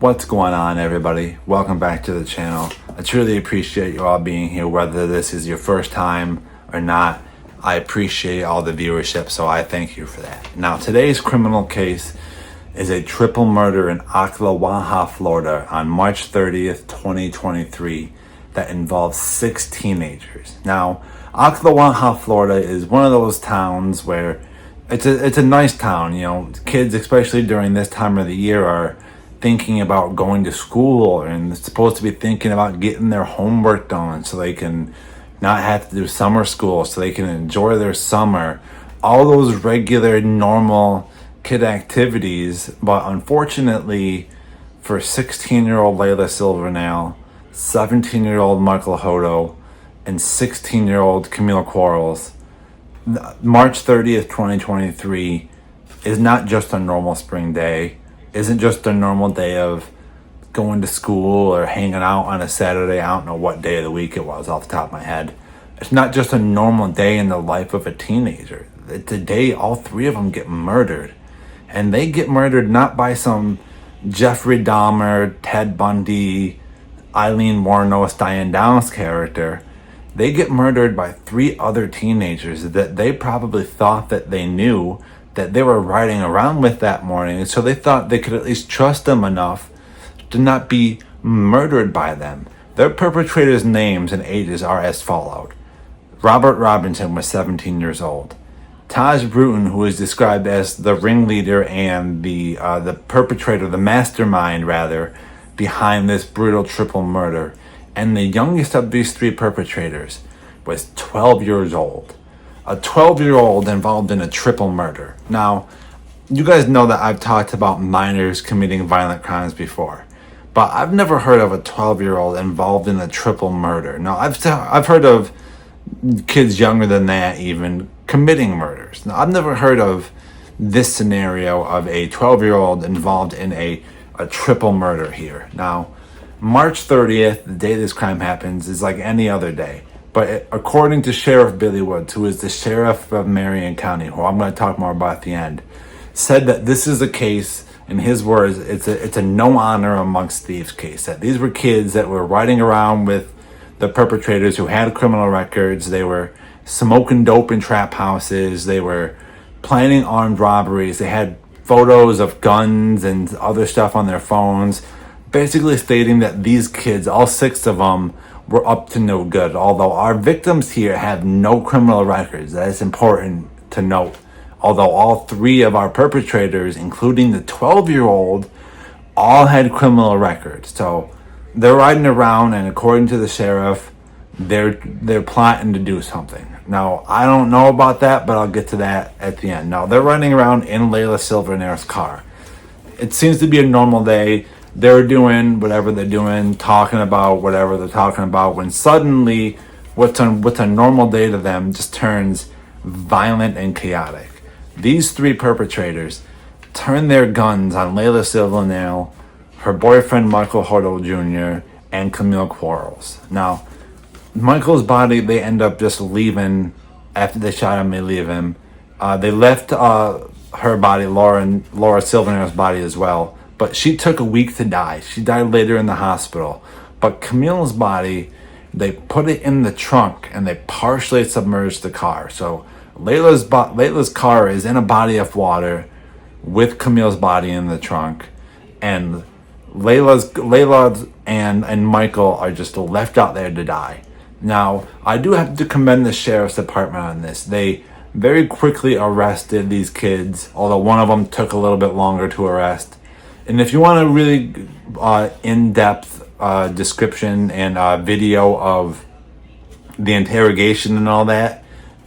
What's going on, everybody? Welcome back to the channel. I truly appreciate you all being here, whether this is your first time or not. I appreciate all the viewership, so I thank you for that. Now, today's criminal case is a triple murder in Ocklawaha, Florida on March 30th, 2023 that involves 6 teenagers. Now, Ocklawaha, Florida is one of those towns where it's a nice town. You know, kids, especially during this time of the year, are thinking about going to school and supposed to be thinking about getting their homework done so they can not have to do summer school, so they can enjoy their summer. All those regular, normal kid activities. But unfortunately, for 16-year-old Layla Silvernail, 17-year-old Michael Hodo, and 16-year-old Camille Quarles, March 30th, 2023 is not just a normal spring day, isn't just a normal day of going to school or hanging out on a Saturday. I don't know what day of the week it was off the top of my head. It's not just a normal day in the life of a teenager. It's a day all 3 of them get murdered. And they get murdered not by some Jeffrey Dahmer, Ted Bundy, Eileen Wuornos, Diane Downs character. They get murdered by 3 other teenagers that they probably thought that they knew, that they were riding around with that morning. And so they thought they could at least trust them enough to not be murdered by them. Their perpetrators' names and ages are as follows. Robert Robinson was 17 years old. Tahj Brewton, who is described as the ringleader and the perpetrator, the mastermind rather, behind this brutal triple murder. And the youngest of these 3 perpetrators was 12 years old. A 12-year-old involved in a triple murder. Now, you guys know that I've talked about minors committing violent crimes before, but I've never heard of a 12-year-old involved in a triple murder. Now, I've heard of kids younger than that even committing murders. Now, I've never heard of this scenario of a 12-year-old involved in a triple murder here. Now, March 30th, the day this crime happens, is like any other day. But according to Sheriff Billy Woods, who is the sheriff of Marion County, who I'm going to talk more about at the end, said that this is a case, in his words, it's a no honor amongst thieves case. That these were kids that were riding around with the perpetrators who had criminal records. They were smoking dope in trap houses. They were planning armed robberies. They had photos of guns and other stuff on their phones, basically stating that these kids, all 6 of them, were up to no good. Although our victims here have no criminal records, that is important to note. Although all 3 of our perpetrators, including the 12-year-old, all had criminal records. So they're riding around, and according to the sheriff, they're plotting to do something. Now, I don't know about that, but I'll get to that at the end. Now, they're running around in Layla Silvernail's car. It seems to be a normal day. They're doing whatever they're doing, talking about whatever they're talking about, when suddenly what's a normal day to them just turns violent and chaotic. These 3 perpetrators turn their guns on Layla Silvernail, her boyfriend Michael Hodo Jr., and Camille Quarles. Now, Michael's body, they end up just leaving after they shot him. They leave him. They left her body, Laura Silvernail's body as well. But she took a week to die. She died later in the hospital. But Camille's body, they put it in the trunk and they partially submerged the car. So Layla's car is in a body of water with Camille's body in the trunk. And Layla and Michael are just left out there to die. Now, I do have to commend the sheriff's department on this. They very quickly arrested these kids, although one of them took a little bit longer to arrest. And if you want a really in-depth description and video of the interrogation and all that,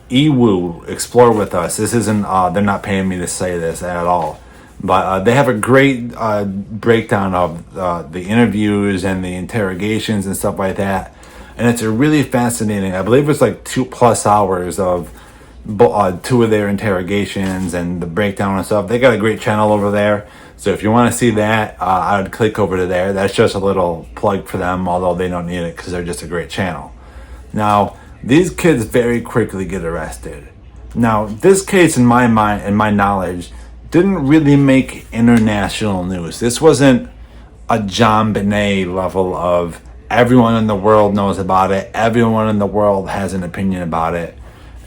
explore with us. This isn't, they're not paying me to say this at all. But they have a great breakdown of the interviews and the interrogations and stuff like that. And it's a really fascinating, I believe it's like 2+ hours of 2 of their interrogations and the breakdown and stuff. They got a great channel over there. So if you want to see that, I would click over to there. That's just a little plug for them, although they don't need it because they're just a great channel. Now, these kids very quickly get arrested. Now, this case, in my mind and my knowledge, didn't really make international news. This wasn't a John Bonet level of everyone in the world knows about it, everyone in the world has an opinion about it.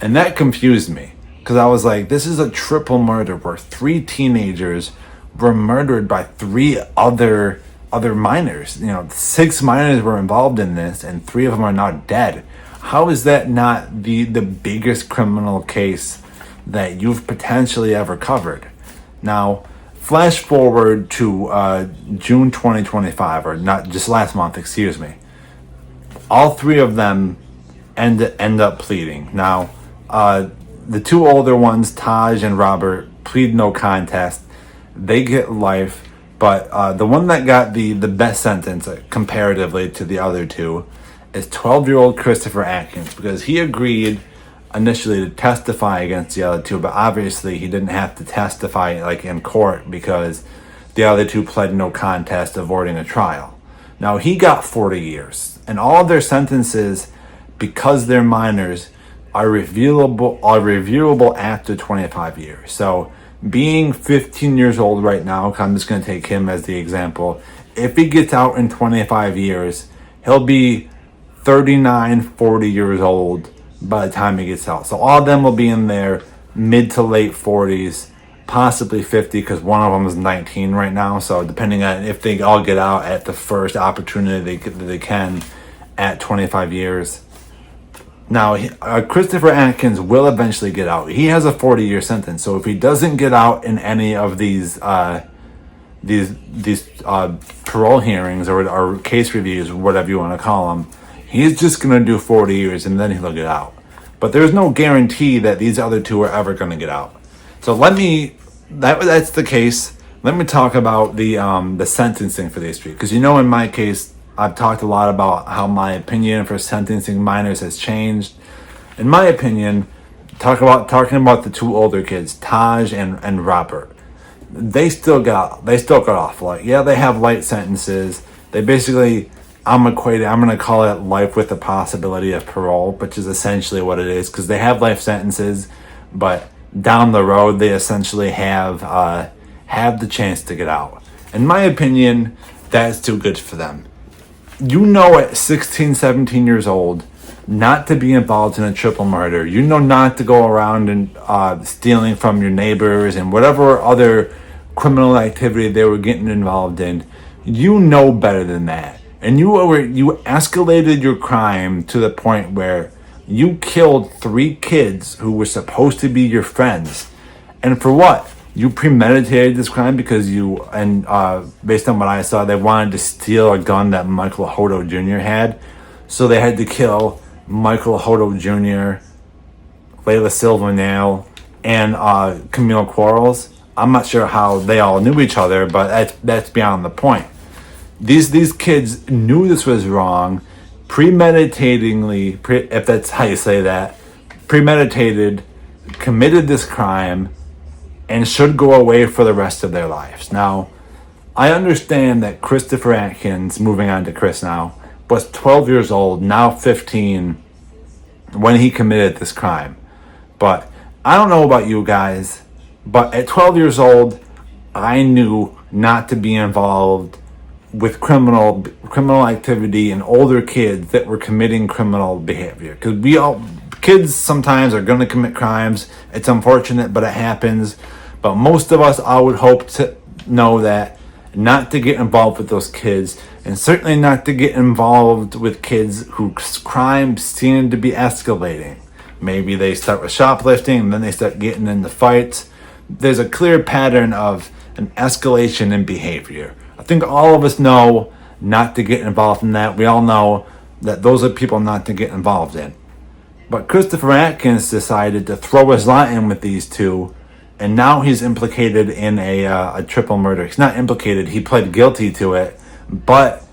And that confused me, because I was like, this is a triple murder where 3 teenagers were murdered by 3 other minors. 6 minors were involved in this, and 3 of them are now dead. How is that not the biggest criminal case that you've potentially ever covered? Now, flash forward to June 2025, or not, just last month, excuse me. All 3 of them end up pleading. Now, the 2 older ones, Tahj and Robert, plead no contest. They get life, but the one that got the best sentence comparatively to the other 2 is 12-year-old Christopher Atkins, because he agreed initially to testify against the other 2, but obviously he didn't have to testify like in court because the other 2 pled no contest, avoiding a trial. Now, he got 40 years, and all of their sentences, because they're minors, are reviewable after 25 years. So being 15 years old right now, I'm just going to take him as the example. If he gets out in 25 years, he'll be 39, 40 years old by the time he gets out. So all of them will be in their mid to late 40s, possibly 50, because one of them is 19 right now. So depending on if they all get out at the first opportunity they can at 25 years. Now, Christopher Atkins will eventually get out. He has a 40-year sentence. So if he doesn't get out in any of these parole hearings or case reviews, whatever you want to call them, he's just going to do 40 years and then he'll get out. But there's no guarantee that these other 2 are ever going to get out. So that's the case. Let me talk about the sentencing for these 3. Because in my case, I've talked a lot about how my opinion for sentencing minors has changed. In my opinion, talking about the 2 older kids, Tahj and Robert, they still got off. Like, yeah, they have light sentences. They basically, I'm going to call it life with the possibility of parole, which is essentially what it is, because they have life sentences, but down the road they essentially have the chance to get out. In my opinion, that's too good for them. At 16, 17 years old, not to be involved in a triple murder. Not to go around and stealing from your neighbors and whatever other criminal activity they were getting involved in. Better than that. And you escalated your crime to the point where you killed 3 kids who were supposed to be your friends. And for what? You premeditated this crime because based on what I saw, they wanted to steal a gun that Michael Hodo Jr. had. So they had to kill Michael Hodo Jr., Layla Silvernail, and Camille Quarles. I'm not sure how they all knew each other, but that's beyond the point. These kids knew this was wrong, if that's how you say that, premeditated, committed this crime, and should go away for the rest of their lives. Now, I understand that Christopher Atkins, moving on to Chris now, was 12 years old, now 15, when he committed this crime. But I don't know about you guys, but at 12 years old, I knew not to be involved with criminal activity in older kids that were committing criminal behavior. Because kids sometimes are going to commit crimes. It's unfortunate, but it happens. But most of us, I would hope to know that not to get involved with those kids, and certainly not to get involved with kids whose crimes seem to be escalating. Maybe they start with shoplifting and then they start getting into fights. There's a clear pattern of an escalation in behavior. I think all of us know not to get involved in that. We all know that those are people not to get involved in. But Christopher Atkins decided to throw his lot in with these 2, and now he's implicated in a triple murder. He's not implicated, he pled guilty to it. But,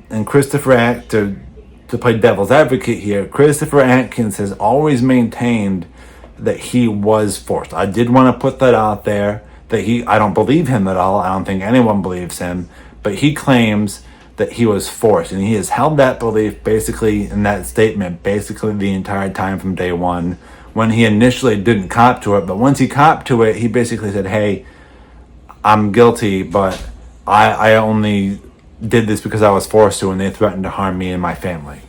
and to play devil's advocate here, Christopher Atkins has always maintained that he was forced. I did want to put that out there, I don't believe him at all. I don't think anyone believes him. But he claims that he was forced. And he has held that belief basically in that statement, basically the entire time from day one, when he initially didn't cop to it. But once he copped to it, he basically said, hey, I'm guilty, but I only did this because I was forced to, and they threatened to harm me and my family.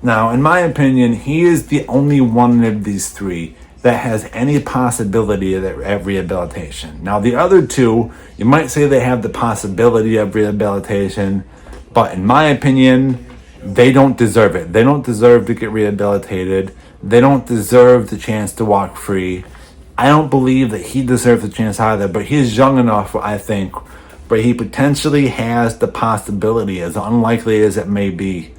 Now, in my opinion, he is the only one of these three that has any possibility of rehabilitation. Now, the other two, you might say they have the possibility of rehabilitation, but in my opinion, they don't deserve it. They don't deserve to get rehabilitated. They don't deserve the chance to walk free. I don't believe that he deserves a chance either, but he's young enough, I think, where he potentially has the possibility, as unlikely as it may be,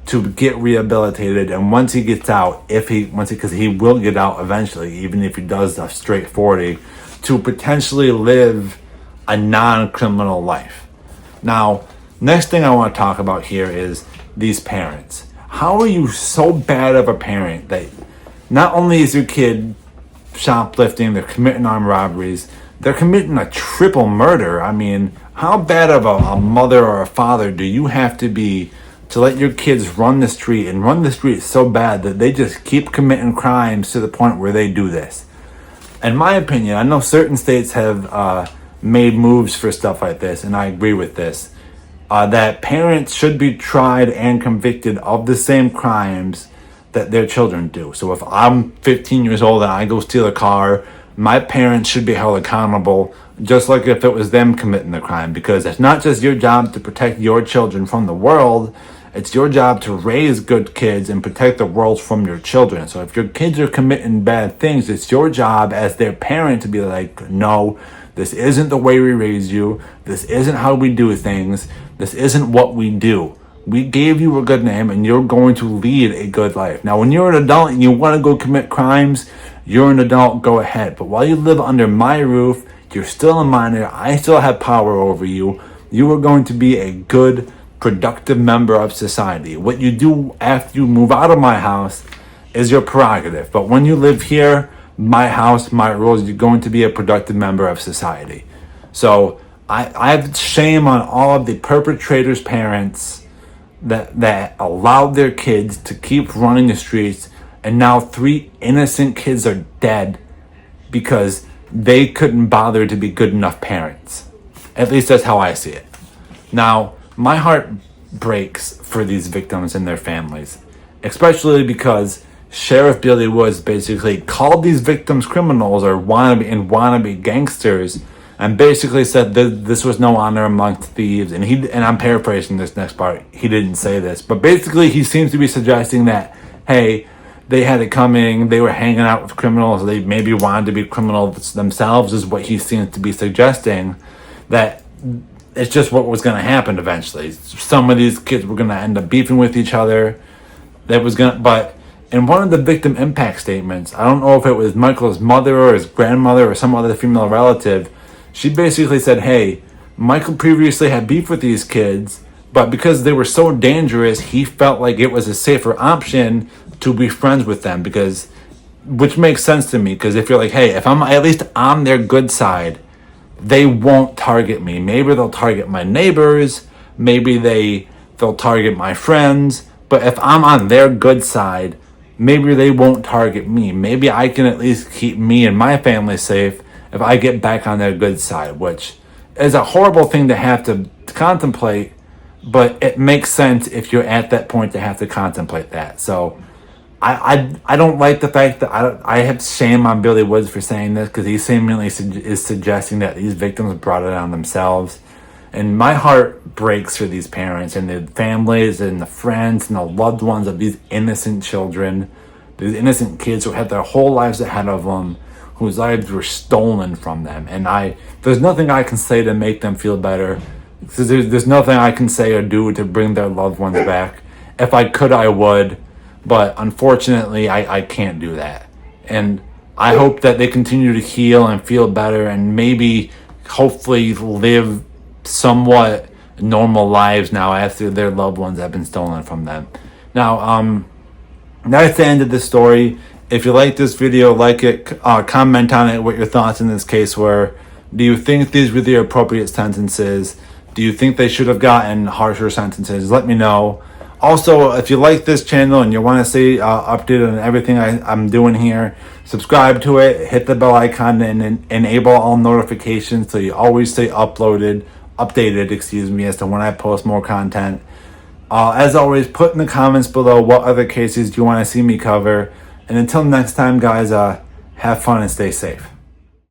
to get rehabilitated. And once he gets out, because he will get out eventually, even if he does a straight 40, to potentially live a non-criminal life. Now, next thing I want to talk about here is these parents. How are you so bad of a parent that not only is your kid shoplifting, they're committing armed robberies, they're committing a triple murder? I mean, how bad of a mother or a father do you have to be to let your kids run the street and run the street so bad that they just keep committing crimes to the point where they do this? In my opinion, I know certain states have made moves for stuff like this, and I agree with this, that parents should be tried and convicted of the same crimes that their children do. So if I'm 15 years old and I go steal a car, my parents should be held accountable just like if it was them committing the crime, because it's not just your job to protect your children from the world, it's your job to raise good kids and protect the world from your children. So if your kids are committing bad things, it's your job as their parent to be like, no, this isn't the way we raise you, this isn't how we do things, this isn't what we do. We gave you a good name and you're going to lead a good life. Now, when you're an adult and you want to go commit crimes, you're an adult, go ahead. But while you live under my roof, you're still a minor, I still have power over you. You are going to be a good, productive member of society. What you do after you move out of my house is your prerogative. But when you live here, my house, my rules, you're going to be a productive member of society. So I have shame on all of the perpetrators' parents that allowed their kids to keep running the streets, and now 3 innocent kids are dead because they couldn't bother to be good enough parents. At least that's how I see it. Now, my heart breaks for these victims and their families, especially because Sheriff Billy Woods basically called these victims criminals or wannabe gangsters, and basically said that this was no honor amongst thieves. And I'm paraphrasing this next part. He didn't say this, but basically he seems to be suggesting that, hey, they had it coming, they were hanging out with criminals, they maybe wanted to be criminals themselves, is what he seems to be suggesting, that it's just what was going to happen eventually. Some of these kids were going to end up beefing with each other. But in one of the victim impact statements, I don't know if it was Michael's mother or his grandmother or some other female relative, she basically said, hey, Michael previously had beef with these kids, but because they were so dangerous, he felt like it was a safer option to be friends with them, which makes sense to me, because if you're like, hey, if I'm at least on their good side, they won't target me. Maybe they'll target my neighbors, maybe they'll target my friends, but if I'm on their good side, maybe they won't target me. Maybe I can at least keep me and my family safe if I get back on their good side, which is a horrible thing to have to contemplate, but it makes sense if you're at that point to have to contemplate that. So I don't like the fact that I have shame on Billy Woods for saying this, because he seemingly is suggesting that these victims brought it on themselves. And my heart breaks for these parents and the families and the friends and the loved ones of these innocent children, these innocent kids who had their whole lives ahead of them, whose lives were stolen from them. And there's nothing I can say to make them feel better. There's nothing I can say or do to bring their loved ones back. If I could, I would. But unfortunately, I can't do that. And I hope that they continue to heal and feel better and maybe, hopefully, live somewhat normal lives now after their loved ones have been stolen from them. Now, that's the end of the story. If you like this video, like it, comment on it what your thoughts in this case were. Do you think these were the appropriate sentences? Do you think they should have gotten harsher sentences? Let me know. Also, if you like this channel and you want to stay updated on everything I'm doing here, subscribe to it, hit the bell icon, and enable all notifications so you always stay uploaded updated, as to when I post more content. As always, put in the comments below what other cases do you want to see me cover. And until next time, guys, have fun and stay safe.